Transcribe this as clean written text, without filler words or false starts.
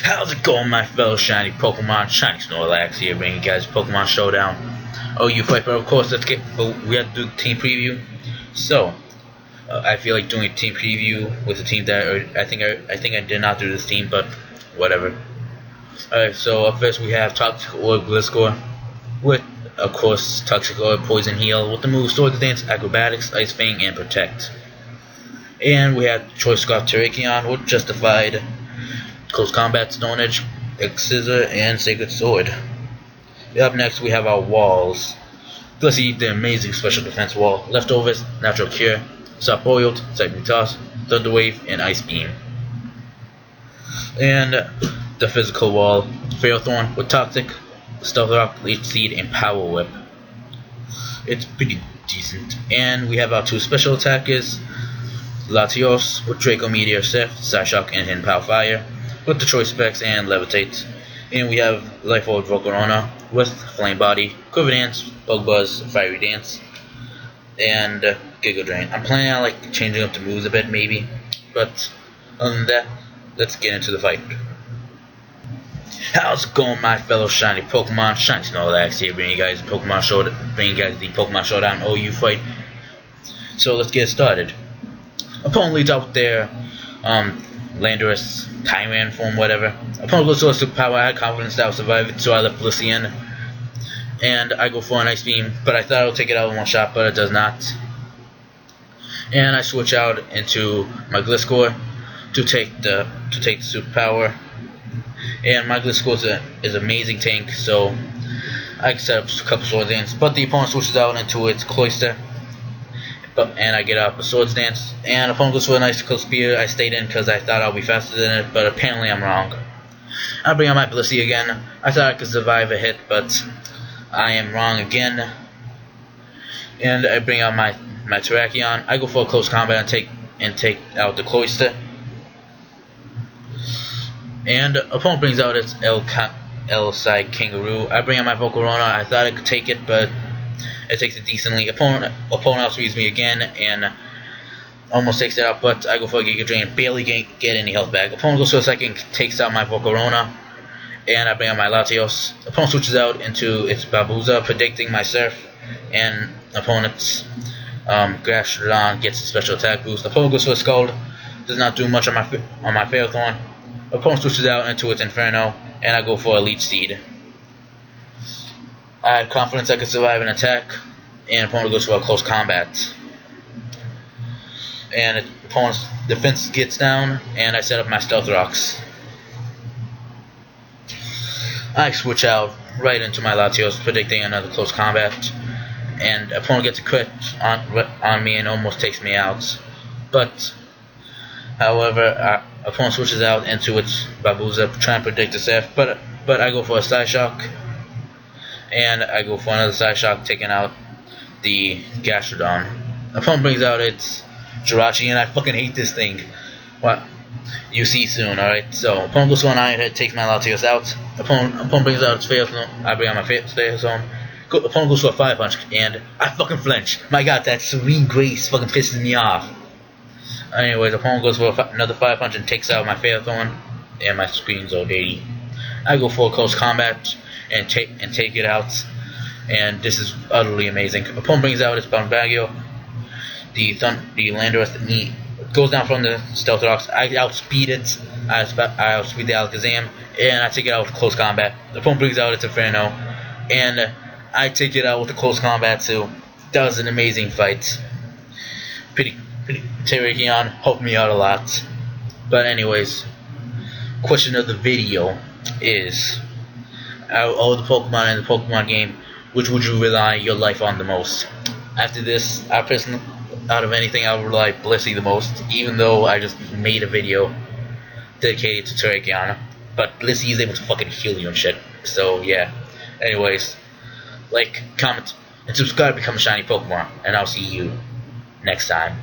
How's it going, my fellow shiny Pokemon? Shiny Snorlax here, bringing you guys Pokemon Showdown OU fight. But of course, we have to do the team preview. So, I feel like doing a team preview with a team that I think I did not do this team, but whatever. Alright, so up first we have Toxic Orb Gliscor with, of course, Toxic Orb Poison Heal with the moves Sword Dance, Acrobatics, Ice Fang, and Protect. And we have Choice Scarf Terrakion with Justified, Close Combat, Stone Edge, X-Scissor, and Sacred Sword. Up next we have our walls. Blissey, the amazing special defense wall. Leftovers, Natural Cure, Soft Boiled, Cycling Toss, Thunder Wave, and Ice Beam. And the physical wall, Failthorn with Toxic, Stealth Rock, Leech Seed, and Power Whip. It's pretty decent. And we have our two special attackers, Latios with Draco Meteor Sift, Psyshock, and Hidden Power Fire with the Choice Specs and Levitate. And we have Life Orb Volcarona with Flame Body, Quiver Dance, Bug Buzz, Fiery Dance, and Giga Drain. I'm planning on changing up the moves a bit maybe, but other than that, let's get into the fight. How's it going, my fellow shiny Pokemon? Shiny Snorlax here, bringing you guys the Pokemon Showdown OU fight. So let's get started. Opponent leads out with their Landorus, Tyrant form, whatever. Opponent goes to a superpower. I had confidence that I would survive it, so I left Blissey in. And I go for an Ice Beam, but I thought I would take it out in one shot, but it does not. And I switch out into my Gliscor to take the superpower. And my Gliscor is an amazing tank, so I can set up a couple Sword Dance. But the opponent switches out into its Cloyster. And I get up a Sword Dance, and opponent goes for an Icicle Spear. I stayed in because I thought I'll be faster than it, but apparently I'm wrong. I bring out my Blissey again. I thought I could survive a hit, but I am wrong again. And I bring out my Terrakion. I go for a close combat and take out the Cloyster. And opponent brings out its L-side Kangaroo. I bring out my Volcarona. I thought I could take it, but it takes it decently. Opponent outspeeds me again and almost takes it out, but I go for a Giga Drain, barely get any health back. Opponent goes for a second, takes out my Volcarona, and I bring out my Latios. Opponent switches out into its Babuza, predicting my Surf, and opponent's Gastrodon gets a special attack boost. Opponent goes for a Scald, does not do much on my Failthorn. Opponent switches out into its Inferno, and I go for a Leech Seed. I had confidence I could survive an attack, and opponent goes for a close combat. And opponent's defense gets down, and I set up my Stealth Rocks. I switch out right into my Latios, predicting another close combat, and opponent gets a crit on me and almost takes me out. But, however, opponent switches out into its Babuza, trying to predict a Surf, but I go for a Psyshock. And I go for another Psyshock, taking out the Gastrodon. Opponent brings out its Jirachi, and I fucking hate this thing. What? You see soon, alright? So, opponent goes for an Iron Head, takes my Latios out. Opponent brings out its Failthorn. I bring out my Failthorn. Opponent goes for a Fire Punch, and I fucking flinch. My god, that Serene Grace fucking pisses me off. Anyways, opponent goes for another Fire Punch and takes out my Failthorn, and my screen's all dirty. I go for a close combat and take it out, and this is utterly amazing. Opponent brings out its Bombagio, the Landorus goes down from the Stealth Rocks. I outspeed it. I outspeed the Alakazam, and I take it out with close combat. The opponent brings out its Inferno, and I take it out with the close combat too. That was an amazing fight. Pretty Terrakion helped me out a lot. But anyways, question of the video is, out of all the Pokemon in the Pokemon game, which would you rely your life on the most? After this, out of anything, I would rely Blissey the most, even though I just made a video dedicated to Terrakion. But Blissey is able to fucking heal you and shit. So yeah. Anyways, like, comment, and subscribe to become a shiny Pokemon, and I'll see you next time.